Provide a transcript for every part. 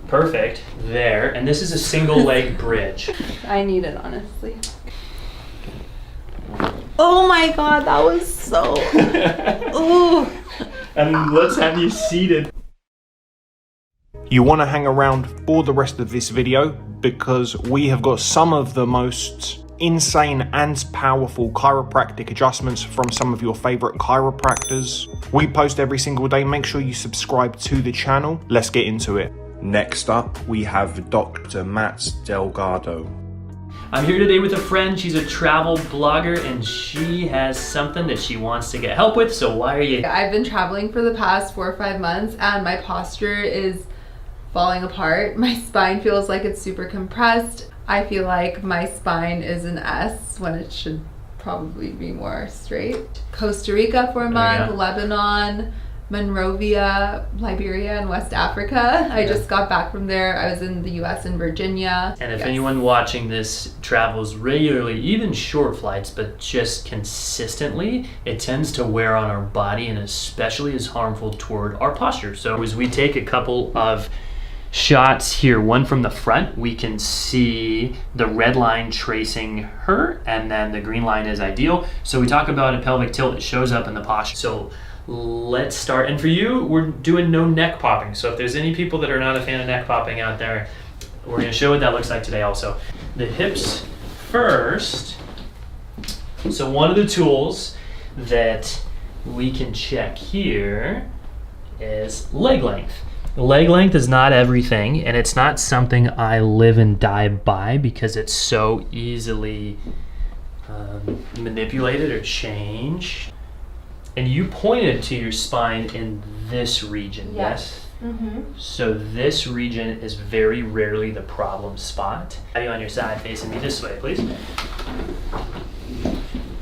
Perfect. There. And this is a single leg bridge. I need it, honestly. Oh my God, that was so... Ooh. And let's have you seated. You want to hang around for the rest of this video because we have got some of the most insane and powerful chiropractic adjustments from some of your favorite chiropractors. We post every single day. Make sure you subscribe to the channel. Let's get into it. Next up, we have Dr. Matt Delgado. I'm here today with a friend. She's a travel blogger and she has something that she wants to get help with. So why are you? I've been traveling for the past 4 or 5 months and my posture is falling apart. My spine feels like it's super compressed. I feel like my spine is an S when it should probably be more straight. Costa Rica for a month, Lebanon, Monrovia, Liberia, and West Africa. I just got back from there. I was in the US and Virginia. And if anyone watching this travels regularly, even short flights, but just consistently, it tends to wear on our body and especially is harmful toward our posture. So as we take a couple of shots here, one from the front, we can see the red line tracing her and then the green line is ideal. So we talk about a pelvic tilt, it shows up in the posture. So let's start. And for you, we're doing no neck popping. So if there's any people that are not a fan of neck popping out there, we're going to show what that looks like today also. The hips first. So one of the tools that we can check here is leg length. Leg length is not everything, and it's not something I live and die by because it's so easily manipulated or changed. And you pointed to your spine in this region, yes? Mm-hmm. So this region is very rarely the problem spot. Have you on your side facing me this way, please?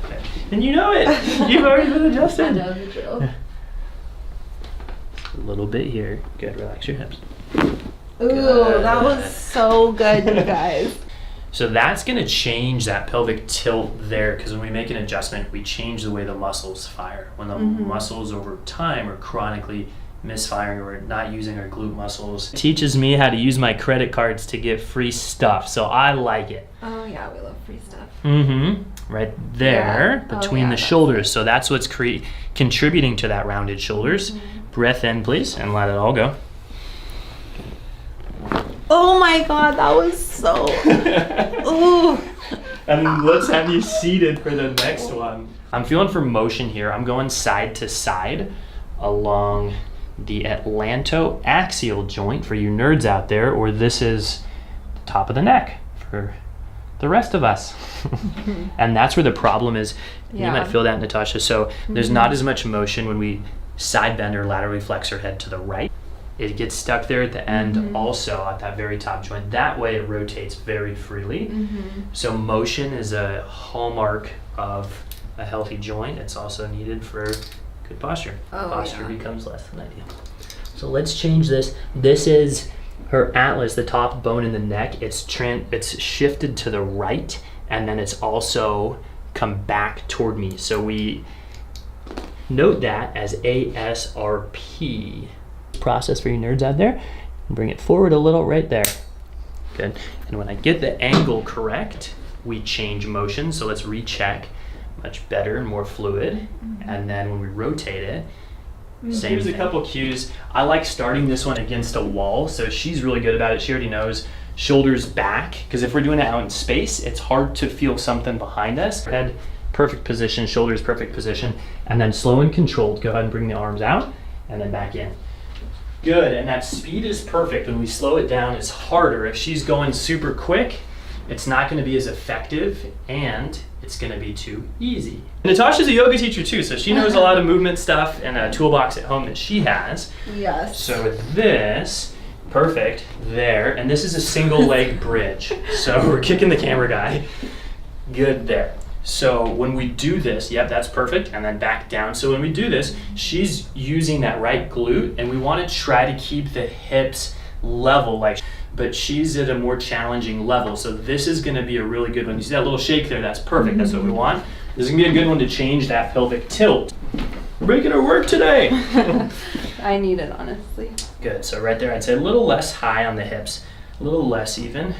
Okay. And you know it! You've already been adjusted. I know the drill. A little bit here. Good, relax your hips. Ooh, Good. that was so good, you guys. So that's going to change that pelvic tilt there because when we make an adjustment, we change the way the muscles fire. When the muscles over time are chronically misfiring or not using our glute muscles, it teaches me how to use my credit cards to get free stuff. So I like it. Oh yeah, we love free stuff. Right there between the shoulders. So that's what's contributing to that rounded shoulders. Breath in, please, and let it all go. Oh my God, that was so... Ooh. And let's have you seated for the next one. I'm feeling for motion here. I'm going side to side along the atlantoaxial joint for you nerds out there, or this is the top of the neck for the rest of us. And that's where the problem is. You might feel that, Natasha. So there's not as much motion when we side bend or laterally flex our head to the right. It gets stuck there at the end also at that very top joint. That way it rotates very freely. So motion is a hallmark of a healthy joint. It's also needed for good posture. Posture becomes less than ideal. So let's change this. This is her atlas, the top bone in the neck. It's shifted to the right and then it's also come back toward me. So we note that as ASRP. Process for you nerds out there. Bring it forward a little right there. Good. And when I get the angle correct, we change motion. So let's recheck. Much better and more fluid. And then when we rotate it, same. Here's a couple cues. I like starting this one against a wall. So she's really good about it. She already knows. Shoulders back. Because if we're doing it out in space, it's hard to feel something behind us. Head, perfect position. Shoulders, perfect position. And then slow and controlled. Go ahead and bring the arms out and then back in. Good, and that speed is perfect. When we slow it down, it's harder. If she's going super quick, it's not going to be as effective and it's going to be too easy. Natasha's a yoga teacher too, so she knows a lot of movement stuff and a toolbox at home that she has. Yes. So with this, perfect, there, and this is a single leg bridge. So we're kicking the camera guy. Good there. So when we do this, yep, that's perfect, and then back down. So when we do this, she's using that right glute, and we want to try to keep the hips level, but she's at a more challenging level. So this is going to be a really good one. You see that little shake there? That's perfect. That's what we want. This is going to be a good one to change that pelvic tilt. We're making her work today. I need it, honestly. Good, so right there, I'd say a little less high on the hips, a little less even.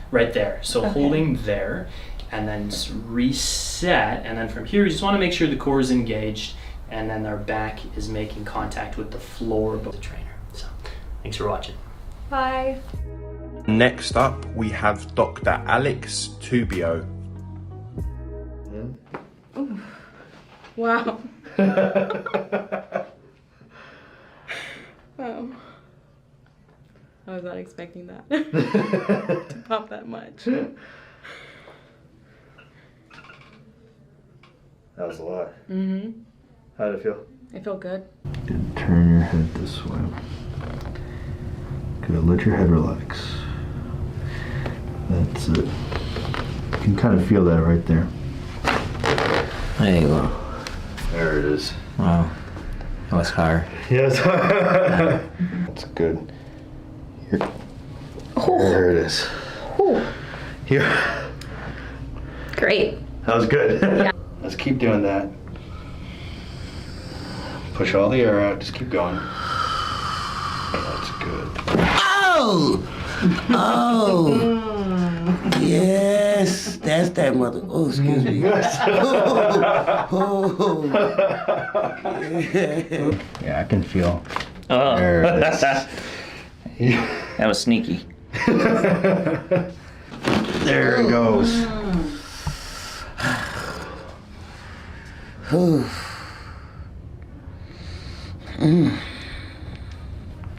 Right there, so holding there, and then reset, and then from here, you just wanna make sure the core is engaged, and then our back is making contact with the floor of the trainer. So, thanks for watching. Bye. Next up, we have Dr. Alex Tubio. Wow. Wow. I was not expecting that to pop that much. That was a lot. Mm-hmm. How did it feel? I feel good. Good. Turn your head this way. Good. Let your head relax. That's it. You can kind of feel that right there. There you go. There it is. Wow. That was hard. Yes. That's good. Here. There it is. Here. Great. That was good. Yeah. Let's keep doing that. Push all the air out. Just keep going. That's good. Oh! Oh! Yes! That's that mother. Oh, excuse me. Oh. Yeah, I can feel. Oh. There it is. That was sneaky. There it goes.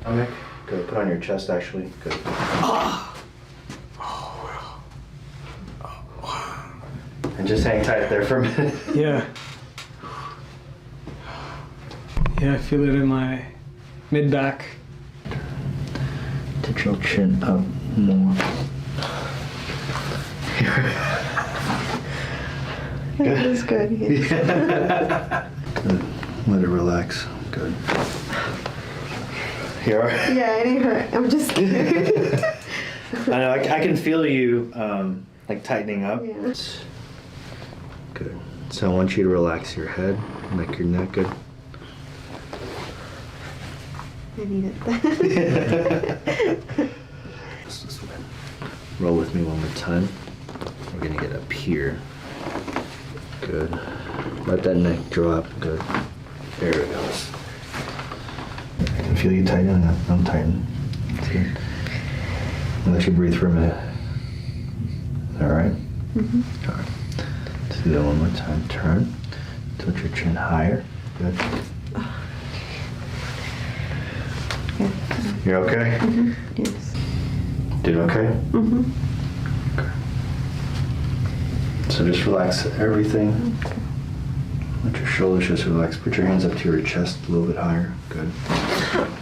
Stomach. Good. Put on your chest, actually. Good. And just hang tight there for a minute. Yeah. Yeah, I feel it in my mid back. Tip your chin up more. That was good. Good. Let it relax. Good. Here. Yeah, it ain't hurt. I'm just scared. I know. I can feel you like tightening up. Yeah. Good. So I want you to relax your head, make your neck good. I needed that. Roll with me one more time. We're gonna get up here. Good. Let that neck drop. Good. There it goes. I can feel you tightening up. I'm tightening. That's good. I'll let you breathe for a minute. Is that all right? Mm-hmm. All right. Let's do that one more time. Turn. Tilt your chin higher. Good. You're okay? Mm-hmm. Yes. Did okay? Mm-hmm. Okay. So just relax everything. Okay. Let your shoulders just relax. Put your hands up to your chest a little bit higher. Good.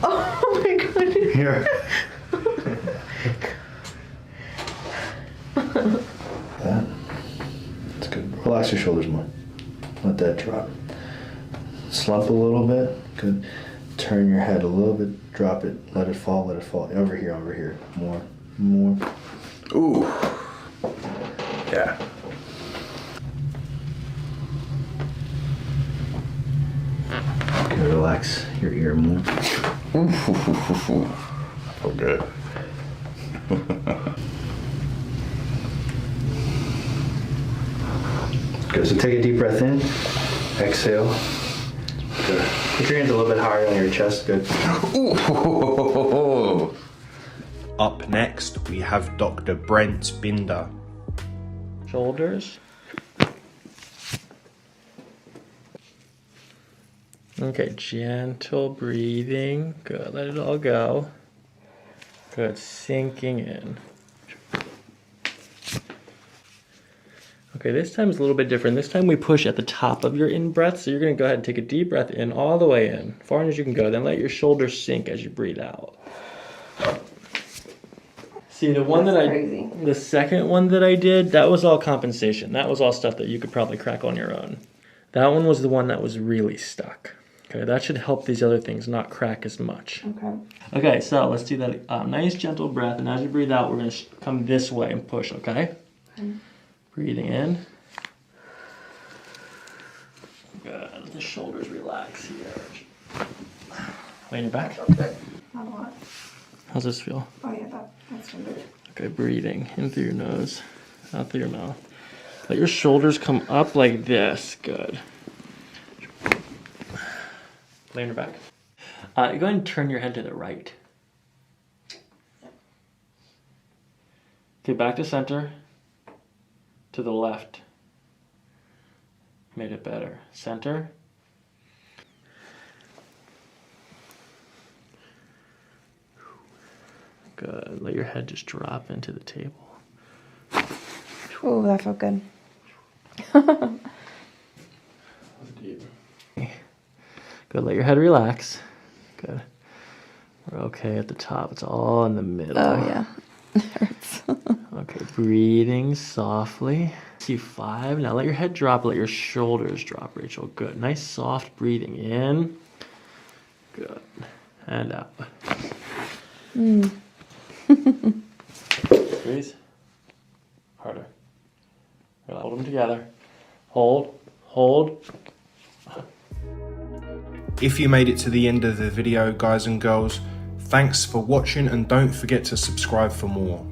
Oh my god. Here. That. That's good. Relax your shoulders more. Let that drop. Slump a little bit. Good. Turn your head a little bit. Drop it. Let it fall. Let it fall. Over here. Over here. More. More. Ooh. Yeah. Okay, relax your ear more. Oh, good. Good. So take a deep breath in. Exhale. Good. Put your hands a little bit higher on your chest. Good. Up next, we have Dr. Brent Binder. Shoulders. Okay, gentle breathing. Good, let it all go. Good, sinking in. Okay, this time is a little bit different. This time we push at the top of your in-breath. So you're gonna go ahead and take a deep breath in all the way in, far as you can go. Then let your shoulders sink as you breathe out. See, the one the second one that I did, that was all compensation. That was all stuff that you could probably crack on your own. That one was the one that was really stuck. Okay, that should help these other things not crack as much. Okay. Okay, so let's do that. Nice gentle breath, and as you breathe out, we're gonna come this way and push, okay? Breathing in. Good, let the shoulders relax here. Lay your back. Not a lot. How's this feel? Oh yeah, that's good. Okay, breathing in through your nose, out through your mouth. Let your shoulders come up like this. Good. Lay on your back. Go ahead and turn your head to the right. Okay, back to center. To the left. Made it better. Center. Good. Let your head just drop into the table. Oh, that felt good. Deep. Good. Let your head relax. Good. We're okay at the top. It's all in the middle. Oh yeah, it hurts. Okay, breathing softly. C5. Now let your head drop. Let your shoulders drop, Rachel. Good. Nice soft breathing in. Good. And out. Breathe. Harder. Hold them together. Hold. Hold. If you made it to the end of the video, guys and girls, thanks for watching and don't forget to subscribe for more.